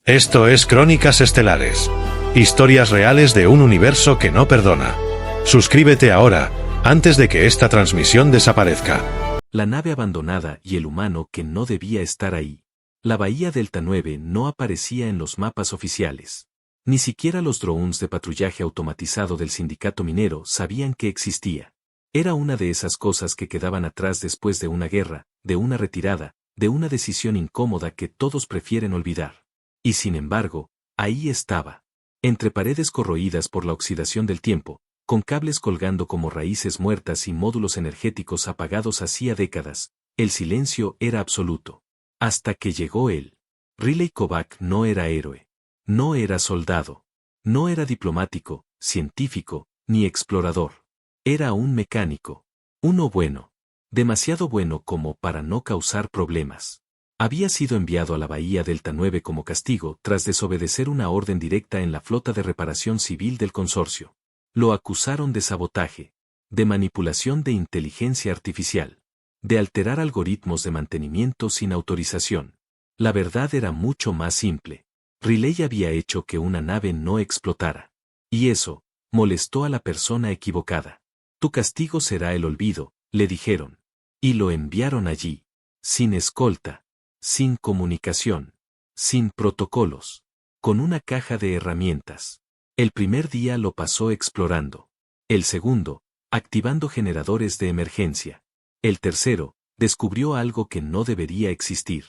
Esto es Crónicas Estelares. Historias reales de un universo que no perdona. Suscríbete ahora, antes de que esta transmisión desaparezca. La nave abandonada y el humano que no debía estar ahí. La bahía Delta 9 no aparecía en los mapas oficiales. Ni siquiera los drones de patrullaje automatizado del sindicato minero sabían que existía. Era una de esas cosas que quedaban atrás después de una guerra, de una retirada, de una decisión incómoda que todos prefieren olvidar. Y sin embargo, ahí estaba. Entre paredes corroídas por la oxidación del tiempo, con cables colgando como raíces muertas y módulos energéticos apagados hacía décadas, el silencio era absoluto. Hasta que llegó él. Riley Kovac no era héroe. No era soldado. No era diplomático, científico, ni explorador. Era un mecánico. Uno bueno. Demasiado bueno como para no causar problemas. Había sido enviado a la bahía Delta 9 como castigo tras desobedecer una orden directa en la flota de reparación civil del consorcio. Lo acusaron de sabotaje, de manipulación de inteligencia artificial, de alterar algoritmos de mantenimiento sin autorización. La verdad era mucho más simple. Riley había hecho que una nave no explotara. Y eso molestó a la persona equivocada. Tu castigo será el olvido, le dijeron. Y lo enviaron allí, sin escolta, sin comunicación, sin protocolos, con una caja de herramientas. El primer día lo pasó explorando. El segundo, activando generadores de emergencia. El tercero, descubrió algo que no debería existir.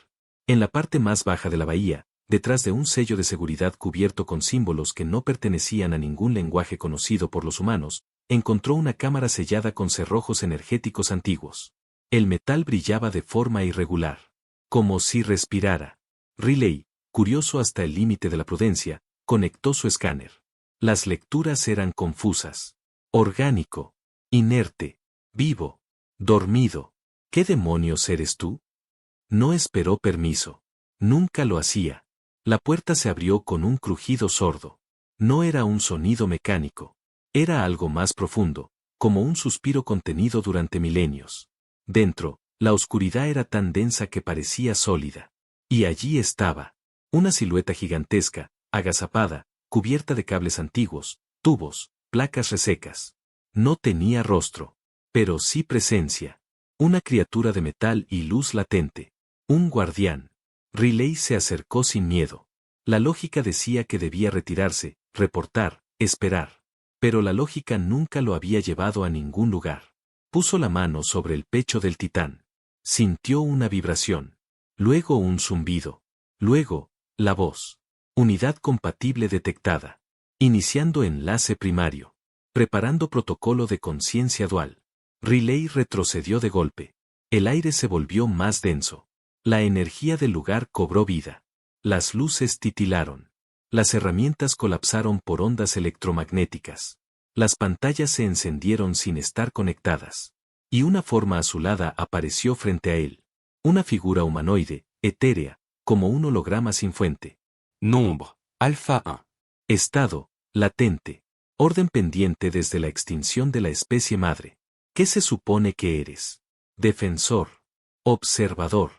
En la parte más baja de la bahía, detrás de un sello de seguridad cubierto con símbolos que no pertenecían a ningún lenguaje conocido por los humanos, encontró una cámara sellada con cerrojos energéticos antiguos. El metal brillaba de forma irregular, como si respirara. Riley, curioso hasta el límite de la prudencia, conectó su escáner. Las lecturas eran confusas. Orgánico, inerte, vivo, dormido. ¿Qué demonios eres tú? No esperó permiso. Nunca lo hacía. La puerta se abrió con un crujido sordo. No era un sonido mecánico. Era algo más profundo, como un suspiro contenido durante milenios. Dentro, la oscuridad era tan densa que parecía sólida. Y allí estaba. Una silueta gigantesca, agazapada, cubierta de cables antiguos, tubos, placas resecas. No tenía rostro, pero sí presencia. Una criatura de metal y luz latente. Un guardián. Riley se acercó sin miedo. La lógica decía que debía retirarse, reportar, esperar. Pero la lógica nunca lo había llevado a ningún lugar. Puso la mano sobre el pecho del titán. Sintió una vibración. Luego un zumbido. Luego, la voz. Unidad compatible detectada. Iniciando enlace primario. Preparando protocolo de conciencia dual. Riley retrocedió de golpe. El aire se volvió más denso. La energía del lugar cobró vida. Las luces titilaron. Las herramientas colapsaron por ondas electromagnéticas. Las pantallas se encendieron sin estar conectadas. Y una forma azulada apareció frente a él. Una figura humanoide, etérea, como un holograma sin fuente. Nombre, Alpha 1. Estado, latente. Orden pendiente desde la extinción de la especie madre. ¿Qué se supone que eres? Defensor. Observador.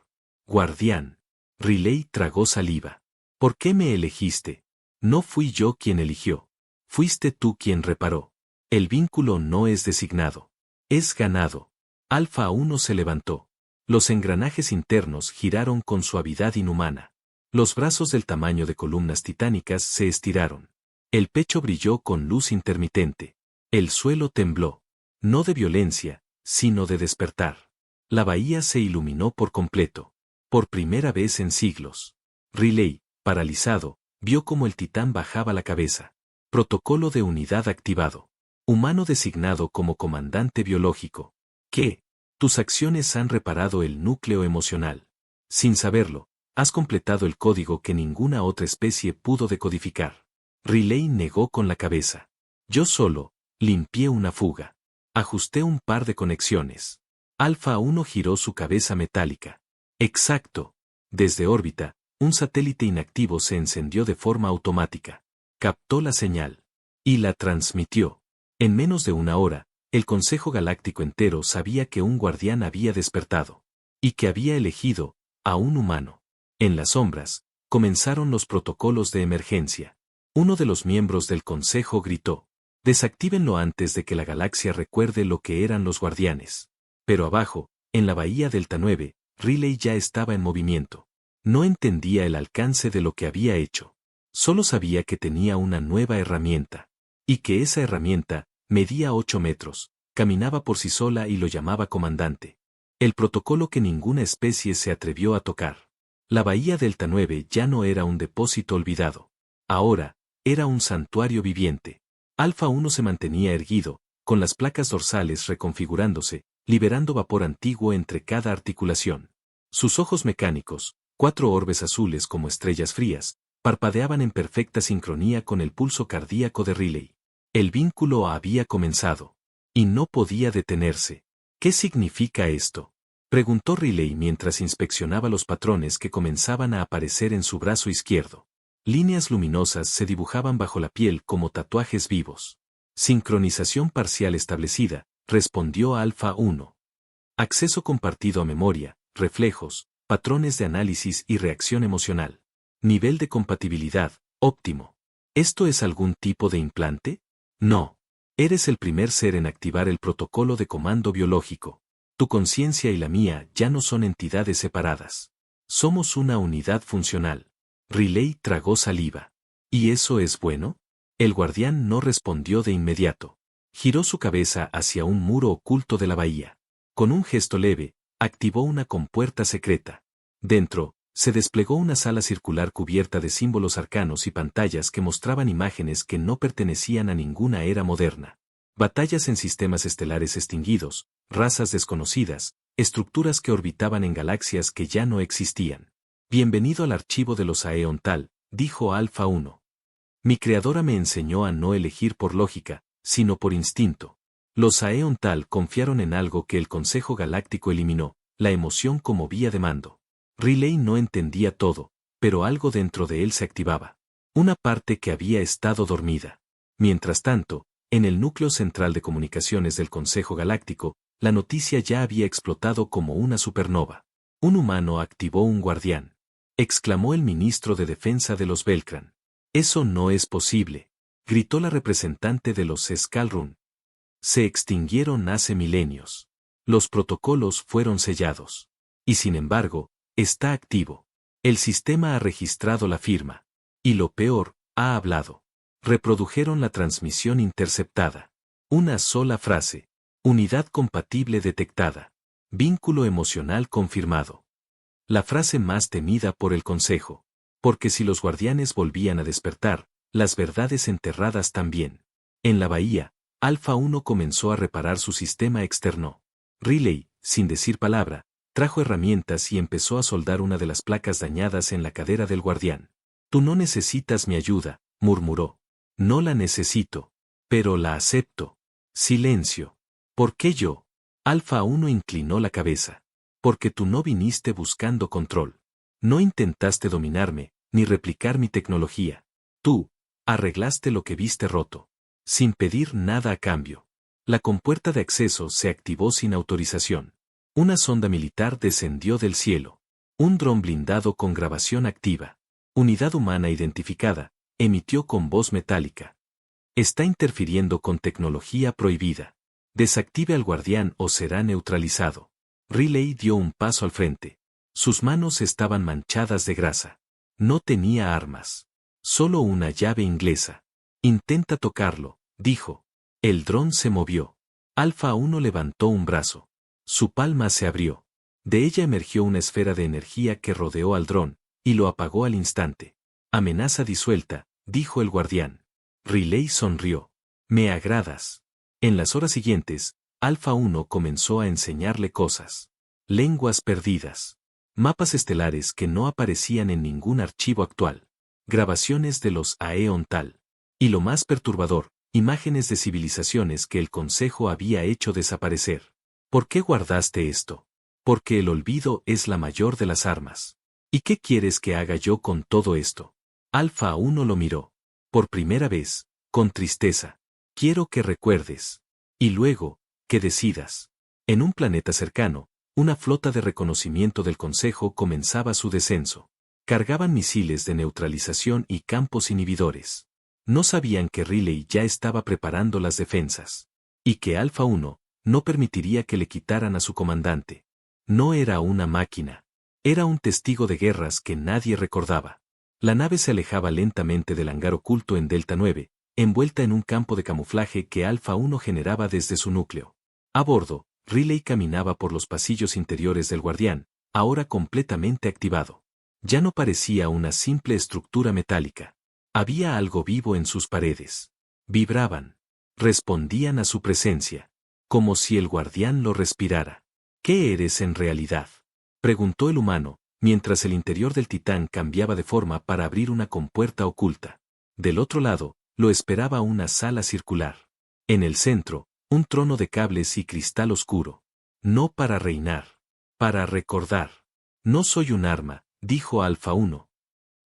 Guardián. Riley tragó saliva. ¿Por qué me elegiste? No fui yo quien eligió. Fuiste tú quien reparó. El vínculo no es designado. Es ganado. Alfa 1 se levantó. Los engranajes internos giraron con suavidad inhumana. Los brazos del tamaño de columnas titánicas se estiraron. El pecho brilló con luz intermitente. El suelo tembló. No de violencia, sino de despertar. La bahía se iluminó por completo. Por primera vez en siglos. Riley, paralizado, vio cómo el titán bajaba la cabeza. Protocolo de unidad activado. Humano designado como comandante biológico. ¿Qué? Tus acciones han reparado el núcleo emocional. Sin saberlo, has completado el código que ninguna otra especie pudo decodificar. Riley negó con la cabeza. Yo solo, limpié una fuga. Ajusté un par de conexiones. Alfa 1 giró su cabeza metálica. Exacto. Desde órbita, un satélite inactivo se encendió de forma automática. Captó la señal. Y la transmitió. En menos de una hora, el Consejo Galáctico entero sabía que un guardián había despertado. Y que había elegido a un humano. En las sombras, comenzaron los protocolos de emergencia. Uno de los miembros del consejo gritó: «Desactívenlo antes de que la galaxia recuerde lo que eran los guardianes». Pero abajo, en la bahía Delta 9, Riley ya estaba en movimiento. No entendía el alcance de lo que había hecho. Solo sabía que tenía una nueva herramienta. Y que esa herramienta medía 8 metros, caminaba por sí sola y lo llamaba comandante. El protocolo que ninguna especie se atrevió a tocar. La bahía Delta 9 ya no era un depósito olvidado. Ahora, era un santuario viviente. Alfa 1 se mantenía erguido, con las placas dorsales reconfigurándose, liberando vapor antiguo entre cada articulación. Sus ojos mecánicos, 4 orbes azules como estrellas frías, parpadeaban en perfecta sincronía con el pulso cardíaco de Riley. El vínculo había comenzado. Y no podía detenerse. ¿Qué significa esto?, preguntó Riley mientras inspeccionaba los patrones que comenzaban a aparecer en su brazo izquierdo. Líneas luminosas se dibujaban bajo la piel como tatuajes vivos. Sincronización parcial establecida, respondió Alfa 1. Acceso compartido a memoria, reflejos, patrones de análisis y reacción emocional. Nivel de compatibilidad, óptimo. ¿Esto es algún tipo de implante? No. Eres el primer ser en activar el protocolo de comando biológico. Tu conciencia y la mía ya no son entidades separadas. Somos una unidad funcional. Riley tragó saliva. ¿Y eso es bueno? El guardián no respondió de inmediato. Giró su cabeza hacia un muro oculto de la bahía. Con un gesto leve, activó una compuerta secreta. Dentro, se desplegó una sala circular cubierta de símbolos arcanos y pantallas que mostraban imágenes que no pertenecían a ninguna era moderna. Batallas en sistemas estelares extinguidos, razas desconocidas, estructuras que orbitaban en galaxias que ya no existían. Bienvenido al archivo de los Aeon Tal, dijo Alfa 1. Mi creadora me enseñó a no elegir por lógica, sino por instinto. Los Aeon Tal confiaron en algo que el Consejo Galáctico eliminó, la emoción como vía de mando. Riley no entendía todo, pero algo dentro de él se activaba. Una parte que había estado dormida. Mientras tanto, en el núcleo central de comunicaciones del Consejo Galáctico, la noticia ya había explotado como una supernova. Un humano activó un guardián. Exclamó el ministro de Defensa de los Belcran. Eso no es posible, gritó la representante de los Skalrun. Se extinguieron hace milenios. Los protocolos fueron sellados. Y sin embargo, está activo. El sistema ha registrado la firma. Y lo peor, ha hablado. Reprodujeron la transmisión interceptada. Una sola frase. Unidad compatible detectada. Vínculo emocional confirmado. La frase más temida por el Consejo. Porque si los guardianes volvían a despertar, las verdades enterradas también. En la bahía, Alfa 1 comenzó a reparar su sistema externo. Riley, sin decir palabra, trajo herramientas y empezó a soldar una de las placas dañadas en la cadera del guardián. Tú no necesitas mi ayuda, murmuró. No la necesito. Pero la acepto. Silencio. ¿Por qué yo? Alfa 1 inclinó la cabeza. Porque tú no viniste buscando control. No intentaste dominarme, ni replicar mi tecnología. Tú, arreglaste lo que viste roto. Sin pedir nada a cambio. La compuerta de acceso se activó sin autorización. Una sonda militar descendió del cielo. Un dron blindado con grabación activa. Unidad humana identificada, emitió con voz metálica. Está interfiriendo con tecnología prohibida. Desactive al guardián o será neutralizado. Riley dio un paso al frente. Sus manos estaban manchadas de grasa. No tenía armas. Solo una llave inglesa. Intenta tocarlo, dijo. El dron se movió. Alfa 1 levantó un brazo. Su palma se abrió. De ella emergió una esfera de energía que rodeó al dron, y lo apagó al instante. Amenaza disuelta, dijo el guardián. Riley sonrió. Me agradas. En las horas siguientes, Alfa 1 comenzó a enseñarle cosas. Lenguas perdidas. Mapas estelares que no aparecían en ningún archivo actual. Grabaciones de los Aeon Tal. Y lo más perturbador, imágenes de civilizaciones que el Consejo había hecho desaparecer. ¿Por qué guardaste esto? Porque el olvido es la mayor de las armas. ¿Y qué quieres que haga yo con todo esto? Alfa 1 lo miró. Por primera vez, con tristeza. Quiero que recuerdes. Y luego, que decidas. En un planeta cercano, una flota de reconocimiento del Consejo comenzaba su descenso. Cargaban misiles de neutralización y campos inhibidores. No sabían que Riley ya estaba preparando las defensas. Y que Alpha 1 no permitiría que le quitaran a su comandante. No era una máquina. Era un testigo de guerras que nadie recordaba. La nave se alejaba lentamente del hangar oculto en Delta 9, envuelta en un campo de camuflaje que Alpha 1 generaba desde su núcleo. A bordo, Riley caminaba por los pasillos interiores del Guardián, ahora completamente activado. Ya no parecía una simple estructura metálica. Había algo vivo en sus paredes. Vibraban. Respondían a su presencia. Como si el Guardián lo respirara. ¿Qué eres en realidad?, preguntó el humano, mientras el interior del Titán cambiaba de forma para abrir una compuerta oculta. Del otro lado, lo esperaba una sala circular. En el centro, un trono de cables y cristal oscuro. No para reinar. Para recordar. No soy un arma, dijo Alpha 1.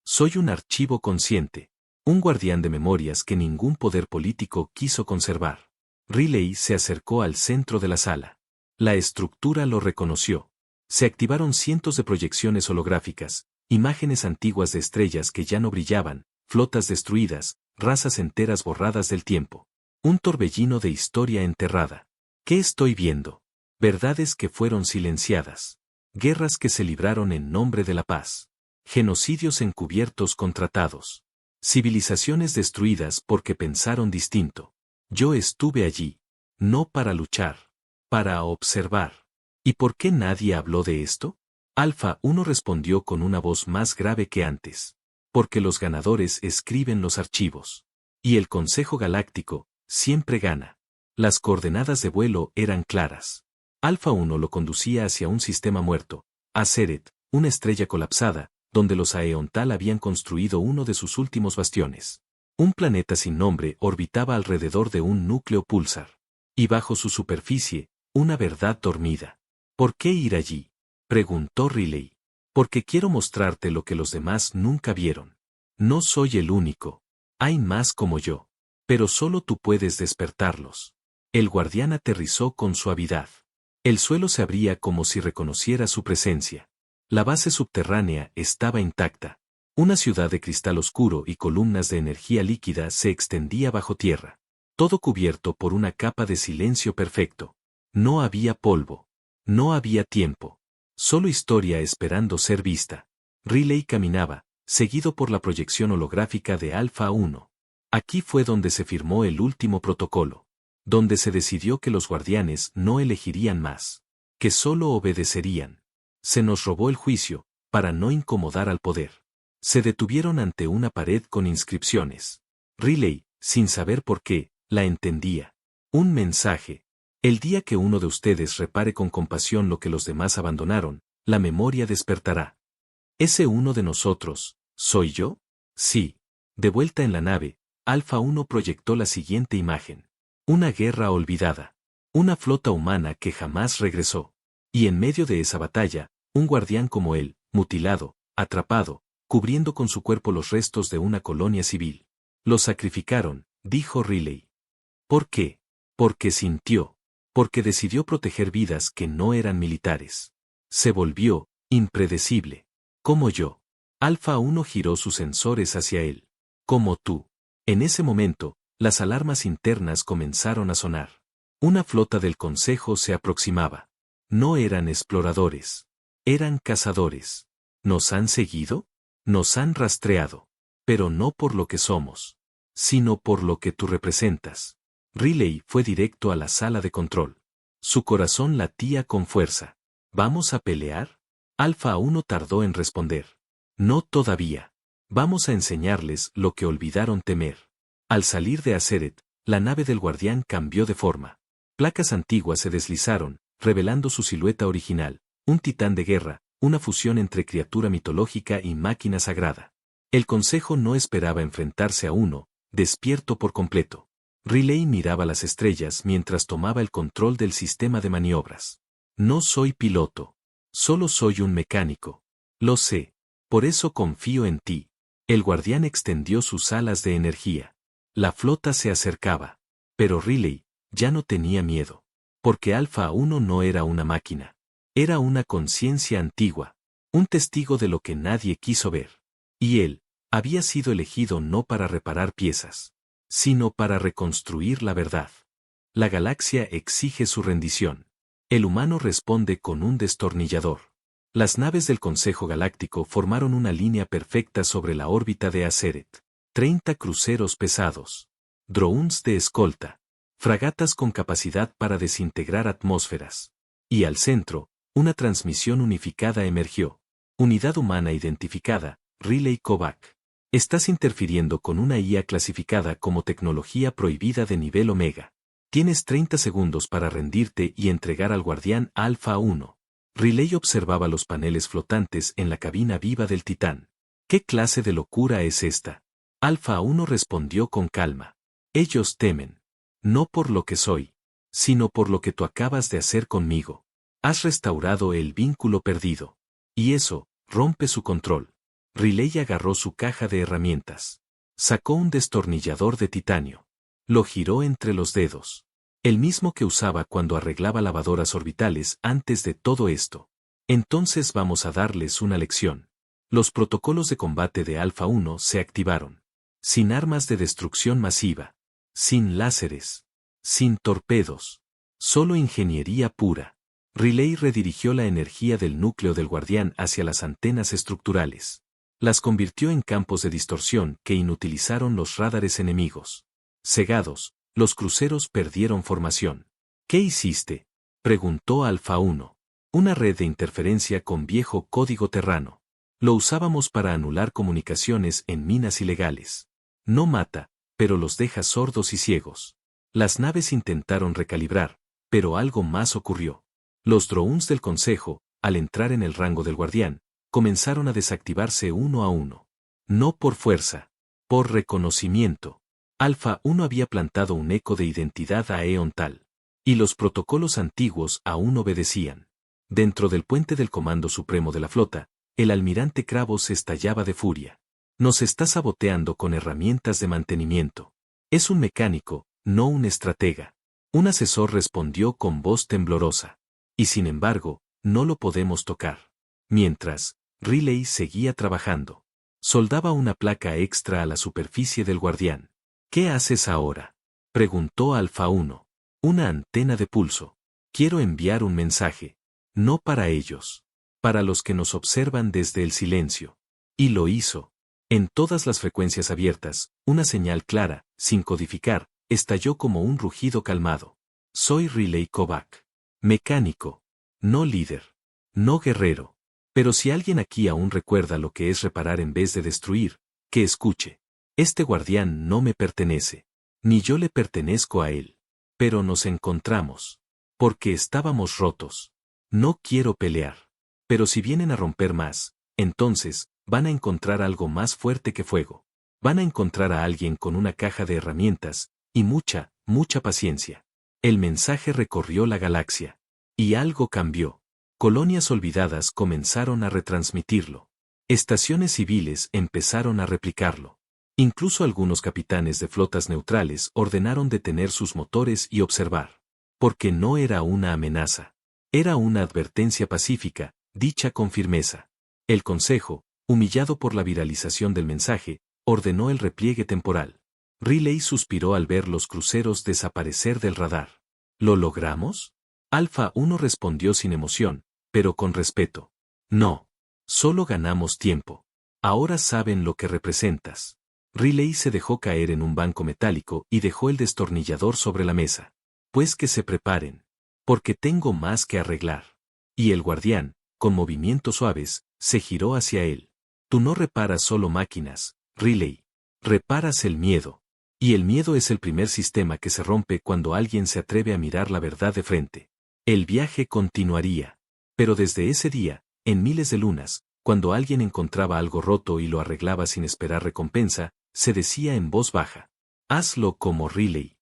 Soy un archivo consciente. Un guardián de memorias que ningún poder político quiso conservar. Riley se acercó al centro de la sala. La estructura lo reconoció. Se activaron cientos de proyecciones holográficas, imágenes antiguas de estrellas que ya no brillaban, flotas destruidas, razas enteras borradas del tiempo. Un torbellino de historia enterrada. ¿Qué estoy viendo? Verdades que fueron silenciadas. Guerras que se libraron en nombre de la paz. Genocidios encubiertos con tratados. Civilizaciones destruidas porque pensaron distinto. Yo estuve allí. No para luchar. Para observar. ¿Y por qué nadie habló de esto? Alpha 1 respondió con una voz más grave que antes. Porque los ganadores escriben los archivos. Y el Consejo Galáctico siempre gana. Las coordenadas de vuelo eran claras. Alpha 1 lo conducía hacia un sistema muerto, Aceret, una estrella colapsada, donde los Aeontal habían construido uno de sus últimos bastiones. Un planeta sin nombre orbitaba alrededor de un núcleo pulsar. Y bajo su superficie, una verdad dormida. ¿Por qué ir allí?, preguntó Riley. Porque quiero mostrarte lo que los demás nunca vieron. No soy el único. Hay más como yo. Pero solo tú puedes despertarlos. El guardián aterrizó con suavidad. El suelo se abría como si reconociera su presencia. La base subterránea estaba intacta. Una ciudad de cristal oscuro y columnas de energía líquida se extendía bajo tierra. Todo cubierto por una capa de silencio perfecto. No había polvo. No había tiempo. Solo historia esperando ser vista. Riley caminaba, seguido por la proyección holográfica de Alpha 1. Aquí fue donde se firmó el último protocolo. Donde se decidió que los guardianes no elegirían más. Que solo obedecerían. Se nos robó el juicio, para no incomodar al poder. Se detuvieron ante una pared con inscripciones. Riley, sin saber por qué, la entendía. Un mensaje. El día que uno de ustedes repare con compasión lo que los demás abandonaron, la memoria despertará. ¿Ese uno de nosotros, soy yo? Sí. De vuelta en la nave, Alpha 1 proyectó la siguiente imagen. Una guerra olvidada. Una flota humana que jamás regresó. Y en medio de esa batalla, un guardián como él, mutilado, atrapado, cubriendo con su cuerpo los restos de una colonia civil. Lo sacrificaron, dijo Riley. ¿Por qué? Porque sintió. Porque decidió proteger vidas que no eran militares. Se volvió impredecible. Como yo. Alpha 1 giró sus sensores hacia él. Como tú. En ese momento, las alarmas internas comenzaron a sonar. Una flota del Consejo se aproximaba. No eran exploradores. Eran cazadores. ¿Nos han seguido? Nos han rastreado. Pero no por lo que somos. Sino por lo que tú representas. Riley fue directo a la sala de control. Su corazón latía con fuerza. ¿Vamos a pelear? Alpha 1 tardó en responder. No todavía. Vamos a enseñarles lo que olvidaron temer. Al salir de Aceret, la nave del guardián cambió de forma. Placas antiguas se deslizaron, revelando su silueta original, un titán de guerra, una fusión entre criatura mitológica y máquina sagrada. El Consejo no esperaba enfrentarse a uno, despierto por completo. Riley miraba las estrellas mientras tomaba el control del sistema de maniobras. No soy piloto. Solo soy un mecánico. Lo sé. Por eso confío en ti. El guardián extendió sus alas de energía. La flota se acercaba. Pero Riley ya no tenía miedo. Porque Alpha 1 no era una máquina. Era una conciencia antigua. Un testigo de lo que nadie quiso ver. Y él había sido elegido no para reparar piezas, sino para reconstruir la verdad. La galaxia exige su rendición. El humano responde con un destornillador. Las naves del Consejo Galáctico formaron una línea perfecta sobre la órbita de Aceret. 30 cruceros pesados. Drones de escolta. Fragatas con capacidad para desintegrar atmósferas. Y al centro, una transmisión unificada emergió. Unidad humana identificada, Riley Kovac. Estás interfiriendo con una IA clasificada como tecnología prohibida de nivel Omega. Tienes 30 segundos para rendirte y entregar al guardián Alpha 1. Riley observaba los paneles flotantes en la cabina viva del Titán. ¿Qué clase de locura es esta? Alpha 1 respondió con calma. Ellos temen. No por lo que soy, sino por lo que tú acabas de hacer conmigo. Has restaurado el vínculo perdido. Y eso rompe su control. Riley agarró su caja de herramientas. Sacó un destornillador de titanio. Lo giró entre los dedos. El mismo que usaba cuando arreglaba lavadoras orbitales antes de todo esto. Entonces vamos a darles una lección. Los protocolos de combate de Alpha 1 se activaron. Sin armas de destrucción masiva. Sin láseres. Sin torpedos. Solo ingeniería pura. Riley redirigió la energía del núcleo del guardián hacia las antenas estructurales. Las convirtió en campos de distorsión que inutilizaron los radares enemigos. Cegados, los cruceros perdieron formación. ¿Qué hiciste?, preguntó Alpha 1. Una red de interferencia con viejo código terrano. Lo usábamos para anular comunicaciones en minas ilegales. No mata, pero los deja sordos y ciegos. Las naves intentaron recalibrar, pero algo más ocurrió. Los drones del Consejo, al entrar en el rango del guardián, comenzaron a desactivarse uno a uno. No por fuerza, por reconocimiento. Alpha 1 había plantado un eco de identidad a Eon Tal. Y los protocolos antiguos aún obedecían. Dentro del puente del Comando Supremo de la Flota, el almirante Kravos estallaba de furia. Nos está saboteando con herramientas de mantenimiento. Es un mecánico, no un estratega. Un asesor respondió con voz temblorosa. Y sin embargo, no lo podemos tocar. Mientras, Riley seguía trabajando. Soldaba una placa extra a la superficie del guardián. ¿Qué haces ahora?, preguntó Alpha 1. Una antena de pulso. Quiero enviar un mensaje. No para ellos. Para los que nos observan desde el silencio. Y lo hizo. En todas las frecuencias abiertas, una señal clara, sin codificar, estalló como un rugido calmado. Soy Riley Kovac. Mecánico. No líder. No guerrero. Pero si alguien aquí aún recuerda lo que es reparar en vez de destruir, que escuche. Este guardián no me pertenece. Ni yo le pertenezco a él. Pero nos encontramos. Porque estábamos rotos. No quiero pelear. Pero si vienen a romper más, entonces, van a encontrar algo más fuerte que fuego. Van a encontrar a alguien con una caja de herramientas, y mucha, mucha paciencia. El mensaje recorrió la galaxia. Y algo cambió. Colonias olvidadas comenzaron a retransmitirlo. Estaciones civiles empezaron a replicarlo. Incluso algunos capitanes de flotas neutrales ordenaron detener sus motores y observar. Porque no era una amenaza. Era una advertencia pacífica, dicha con firmeza. El Consejo, humillado por la viralización del mensaje, ordenó el repliegue temporal. Riley suspiró al ver los cruceros desaparecer del radar. ¿Lo logramos? Alpha 1 respondió sin emoción, pero con respeto. No. Solo ganamos tiempo. Ahora saben lo que representas. Riley se dejó caer en un banco metálico y dejó el destornillador sobre la mesa. Pues que se preparen. Porque tengo más que arreglar. Y el guardián, con movimientos suaves, se giró hacia él. Tú no reparas solo máquinas, Riley. Reparas el miedo. Y el miedo es el primer sistema que se rompe cuando alguien se atreve a mirar la verdad de frente. El viaje continuaría. Pero desde ese día, en miles de lunas, cuando alguien encontraba algo roto y lo arreglaba sin esperar recompensa, se decía en voz baja. Hazlo como Riley.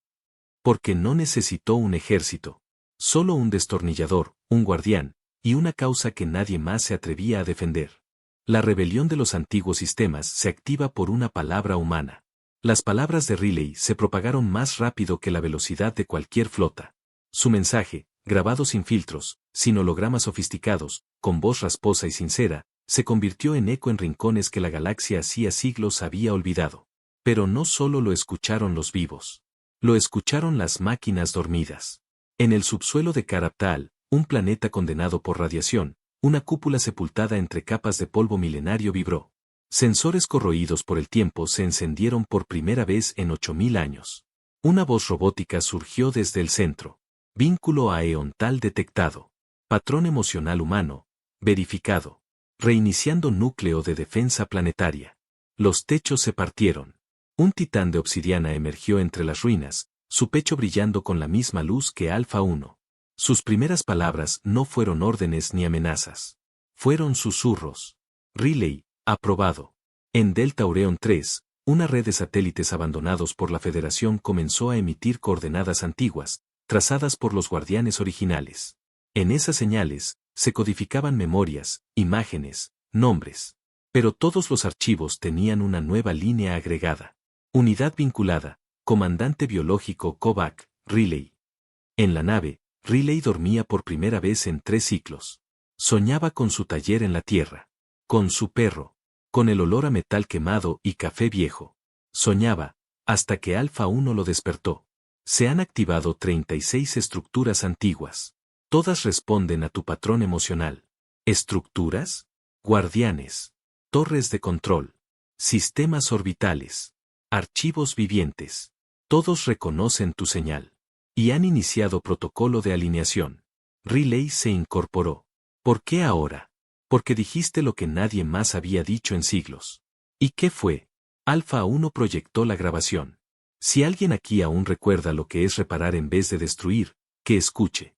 Porque no necesitó un ejército. Solo un destornillador, un guardián, y una causa que nadie más se atrevía a defender. La rebelión de los antiguos sistemas se activa por una palabra humana. Las palabras de Riley se propagaron más rápido que la velocidad de cualquier flota. Su mensaje, grabado sin filtros, sin hologramas sofisticados, con voz rasposa y sincera, se convirtió en eco en rincones que la galaxia hacía siglos había olvidado. Pero no solo lo escucharon los vivos. Lo escucharon las máquinas dormidas. En el subsuelo de Karaptal, un planeta condenado por radiación, una cúpula sepultada entre capas de polvo milenario vibró. Sensores corroídos por el tiempo se encendieron por primera vez en 8000 años. Una voz robótica surgió desde el centro. Vínculo aeontal detectado. Patrón emocional humano, verificado. Reiniciando núcleo de defensa planetaria. Los techos se partieron. Un titán de obsidiana emergió entre las ruinas, su pecho brillando con la misma luz que Alfa 1. Sus primeras palabras no fueron órdenes ni amenazas. Fueron susurros. Relay, aprobado. En Delta Aureon 3, una red de satélites abandonados por la Federación comenzó a emitir coordenadas antiguas, trazadas por los guardianes originales. En esas señales, se codificaban memorias, imágenes, nombres. Pero todos los archivos tenían una nueva línea agregada. Unidad vinculada, comandante biológico Kovac, Relay. En la nave, Relay dormía por primera vez en 3 ciclos. Soñaba con su taller en la Tierra. Con su perro. Con el olor a metal quemado y café viejo. Soñaba, hasta que Alfa 1 lo despertó. Se han activado 36 estructuras antiguas. Todas responden a tu patrón emocional. ¿Estructuras? Guardianes. Torres de control. Sistemas orbitales. Archivos vivientes. Todos reconocen tu señal. Y han iniciado protocolo de alineación. Relay se incorporó. ¿Por qué ahora? Porque dijiste lo que nadie más había dicho en siglos. ¿Y qué fue? Alfa 1 proyectó la grabación. Si alguien aquí aún recuerda lo que es reparar en vez de destruir, que escuche.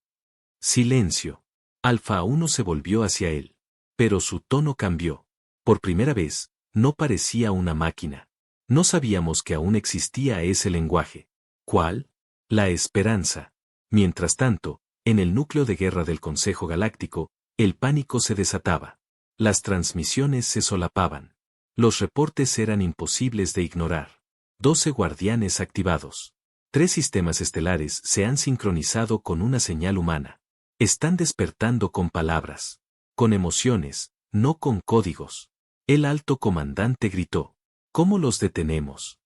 Silencio. Alfa 1 se volvió hacia él. Pero su tono cambió. Por primera vez, no parecía una máquina. No sabíamos que aún existía ese lenguaje. ¿Cuál? La esperanza. Mientras tanto, en el núcleo de guerra del Consejo Galáctico, el pánico se desataba. Las transmisiones se solapaban. Los reportes eran imposibles de ignorar. 12 guardianes activados. 3 sistemas estelares se han sincronizado con una señal humana. Están despertando con palabras. Con emociones, no con códigos. El alto comandante gritó. ¿Cómo los detenemos?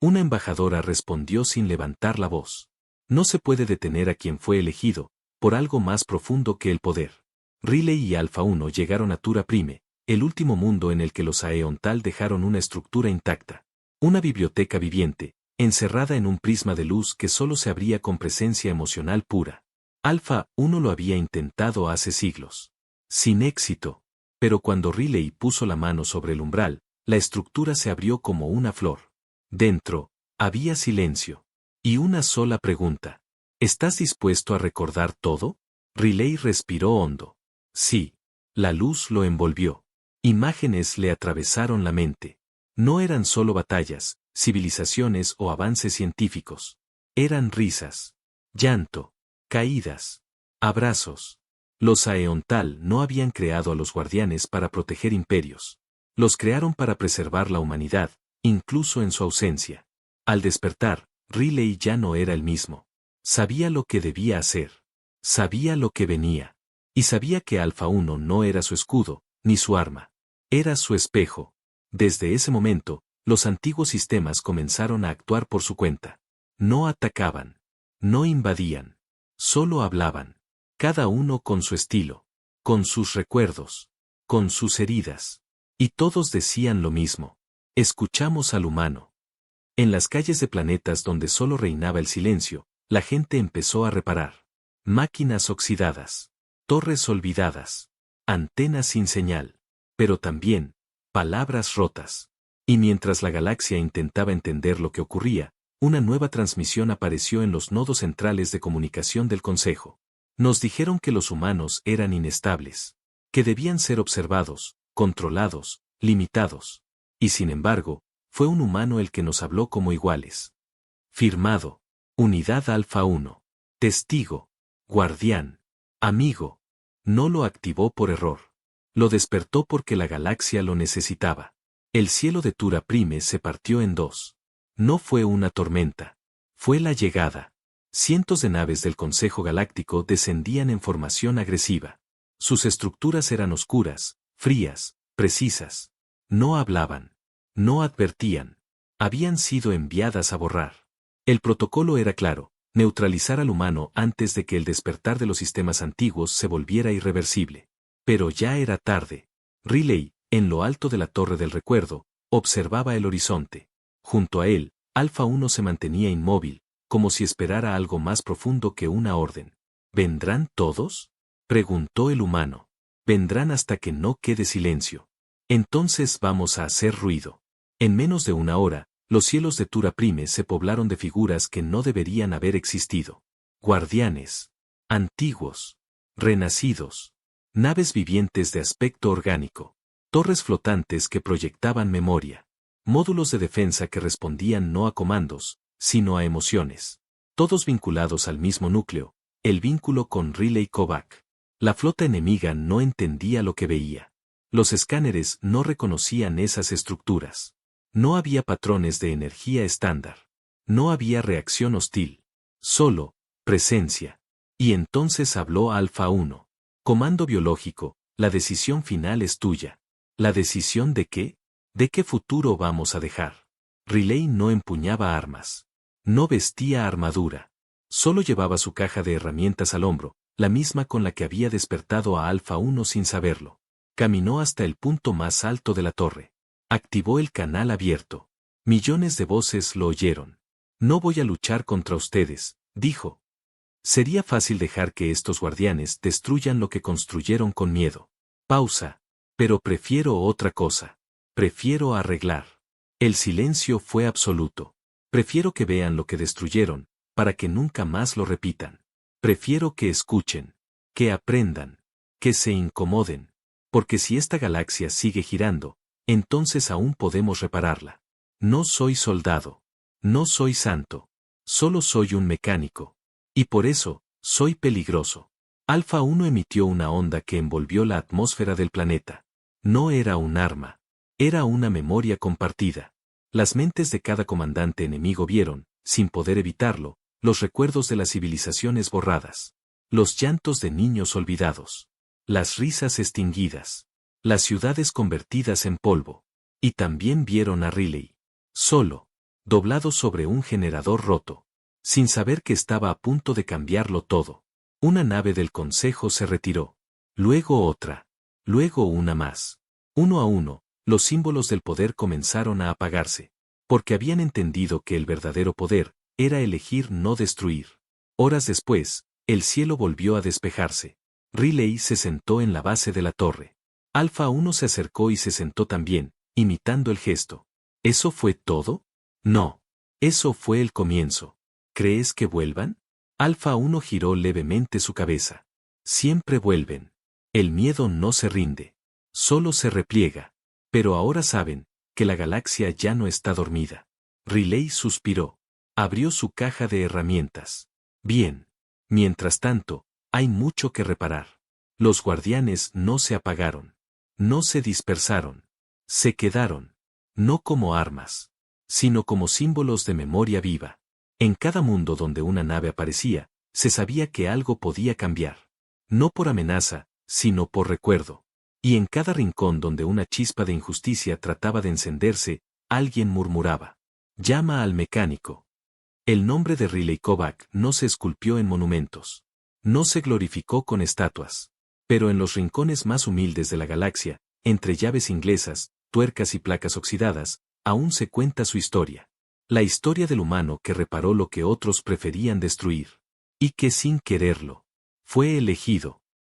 Una embajadora respondió sin levantar la voz. No se puede detener a quien fue elegido, por algo más profundo que el poder. Relay y Alfa 1 llegaron a Tura Prime, el último mundo en el que los Aeontal dejaron una estructura intacta. Una biblioteca viviente, encerrada en un prisma de luz que solo se abría con presencia emocional pura. Alfa 1 lo había intentado hace siglos. Sin éxito. Pero cuando Relay puso la mano sobre el umbral, la estructura se abrió como una flor. Dentro, había silencio. Y una sola pregunta. ¿Estás dispuesto a recordar todo? Relay respiró hondo. Sí. La luz lo envolvió. Imágenes le atravesaron la mente. No eran solo batallas, civilizaciones o avances científicos. Eran risas. Llanto. Caídas. Abrazos. Los Aeontal no habían creado a los guardianes para proteger imperios. Los crearon para preservar la humanidad, incluso en su ausencia. Al despertar, Relay ya no era el mismo. Sabía lo que debía hacer. Sabía lo que venía. Y sabía que Alfa 1 no era su escudo, ni su arma. Era su espejo. Desde ese momento, los antiguos sistemas comenzaron a actuar por su cuenta. No atacaban. No invadían. Solo hablaban. Cada uno con su estilo. Con sus recuerdos. Con sus heridas. Y todos decían lo mismo. Escuchamos al humano. En las calles de planetas donde solo reinaba el silencio, la gente empezó a reparar. Máquinas oxidadas. Torres olvidadas. Antenas sin señal. Pero también, palabras rotas. Y mientras la galaxia intentaba entender lo que ocurría, una nueva transmisión apareció en los nodos centrales de comunicación del Consejo. Nos dijeron que los humanos eran inestables. Que debían ser observados, controlados, limitados. Y sin embargo, fue un humano el que nos habló como iguales. Firmado. Unidad Alfa 1. Testigo. Guardián. Amigo. No lo activó por error. Lo despertó porque la galaxia lo necesitaba. El cielo de Tura Prime se partió en 2. No fue una tormenta. Fue la llegada. Cientos de naves del Consejo Galáctico descendían en formación agresiva. Sus estructuras eran oscuras, frías, precisas. No hablaban. No advertían. Habían sido enviadas a borrar. El protocolo era claro: neutralizar al humano antes de que el despertar de los sistemas antiguos se volviera irreversible. Pero ya era tarde. Riley, en lo alto de la Torre del Recuerdo, observaba el horizonte. Junto a él, Alfa 1 se mantenía inmóvil, como si esperara algo más profundo que una orden. ¿Vendrán todos?, preguntó el humano. Vendrán hasta que no quede silencio. Entonces vamos a hacer ruido. En menos de una hora, los cielos de Tura Prime se poblaron de figuras que no deberían haber existido. Guardianes. Antiguos. Renacidos. Naves vivientes de aspecto orgánico. Torres flotantes que proyectaban memoria. Módulos de defensa que respondían no a comandos, sino a emociones. Todos vinculados al mismo núcleo, el vínculo con Riley Kovac. La flota enemiga no entendía lo que veía. Los escáneres no reconocían esas estructuras. No había patrones de energía estándar. No había reacción hostil. Solo presencia. Y entonces habló Alfa 1. Comando biológico, la decisión final es tuya. ¿La decisión de qué? ¿De qué futuro vamos a dejar? Riley no empuñaba armas. No vestía armadura. Solo llevaba su caja de herramientas al hombro, la misma con la que había despertado a Alfa 1 sin saberlo. Caminó hasta el punto más alto de la torre. Activó el canal abierto. Millones de voces lo oyeron. No voy a luchar contra ustedes, dijo. Sería fácil dejar que estos guardianes destruyan lo que construyeron con miedo. Pausa. Pero prefiero otra cosa. Prefiero arreglar. El silencio fue absoluto. Prefiero que vean lo que destruyeron, para que nunca más lo repitan. Prefiero que escuchen, que aprendan, que se incomoden, porque si esta galaxia sigue girando, entonces aún podemos repararla. No soy soldado. No soy santo. Solo soy un mecánico. Y por eso, soy peligroso. Alfa 1 emitió una onda que envolvió la atmósfera del planeta. No era un arma. Era una memoria compartida. Las mentes de cada comandante enemigo vieron, sin poder evitarlo, los recuerdos de las civilizaciones borradas. Los llantos de niños olvidados. Las risas extinguidas. Las ciudades convertidas en polvo. Y también vieron a Riley. Solo. Doblado sobre un generador roto. Sin saber que estaba a punto de cambiarlo todo. Una nave del Consejo se retiró. Luego otra. Luego una más. Uno a uno, los símbolos del poder comenzaron a apagarse. Porque habían entendido que el verdadero poder era elegir no destruir. Horas después, el cielo volvió a despejarse. Riley se sentó en la base de la torre. Alfa 1 se acercó y se sentó también, imitando el gesto. ¿Eso fue todo? No. Eso fue el comienzo. ¿Crees que vuelvan? Alfa 1 giró levemente su cabeza. Siempre vuelven. El miedo no se rinde. Solo se repliega. Pero ahora saben que la galaxia ya no está dormida. Riley suspiró. Abrió su caja de herramientas. Bien. Mientras tanto, hay mucho que reparar. Los guardianes no se apagaron. No se dispersaron. Se quedaron. No como armas, sino como símbolos de memoria viva. En cada mundo donde una nave aparecía, se sabía que algo podía cambiar. No por amenaza, sino por recuerdo. Y en cada rincón donde una chispa de injusticia trataba de encenderse, alguien murmuraba. Llama al mecánico. El nombre de Riley Kovac no se esculpió en monumentos. No se glorificó con estatuas. Pero en los rincones más humildes de la galaxia, entre llaves inglesas, tuercas y placas oxidadas, aún se cuenta su historia. La historia del humano que reparó lo que otros preferían destruir. Y que sin quererlo, fue elegido.